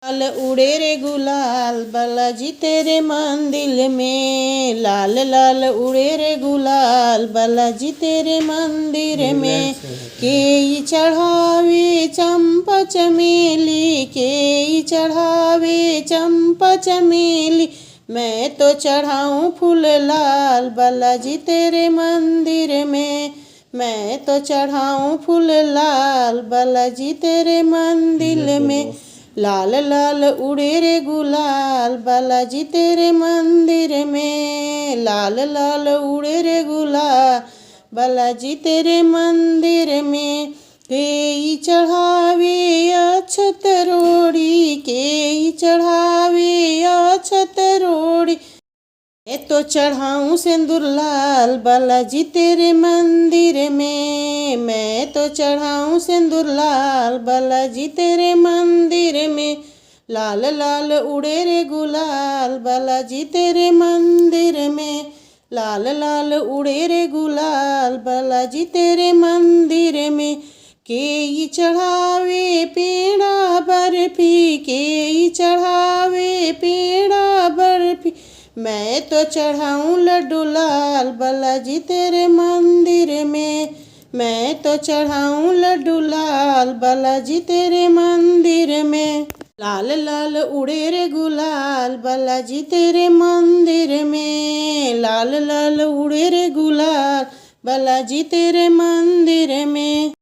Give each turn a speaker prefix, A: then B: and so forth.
A: लाल उड़े रे गुलाल बालाजी तेरे मंदिर में। लाल लाल उड़े रे गुलाल बालाजी तेरे मंदिर में। के चढ़ावे चंपा चमेली, के चढ़ावे चंपा चमेली। मैं तो चढ़ाऊँ फूल लाल बालाजी तेरे मंदिर में। मैं तो चढ़ाऊँ फूल लाल बालाजी तेरे मंदिर में। लाल लाल उड़े रे गुलाल बालाजी तेरे मंदिर में। लाल लाल उड़े रे गुलाल बालाजी तेरे मंदिर में। के चढ़ावे अक्षत रोड़ी, के चढ़ावे अक्षत रोड़ी। मैं तो चढ़ाऊँ सिंदूर लाल बालाजी तेरे मंदिर में। मैं तो चढ़ाऊँ सिंदूर लाल बालाजी तेरे मंदिर में। लाल लाल उड़े रे गुलाल बालाजी तेरे मंदिर में। लाल लाल उड़े रे गुलाल बालाजी तेरे मंदिर में। के चढ़ावे पेड़ा बर्फी, के चढ़ावे पेड़ा बर्फी। मैं तो चढ़ाऊँ लड्डू लाल बालाजी तेरे मंदिर में। मैं तो चढ़ाऊँ लड्डू लाल बालाजी तेरे मंदिर में। लाल लाल उड़े रे गुलाल बालाजी तेरे मंदिर में। लाल लाल उड़े रे गुलाल बालाजी तेरे मंदिर में।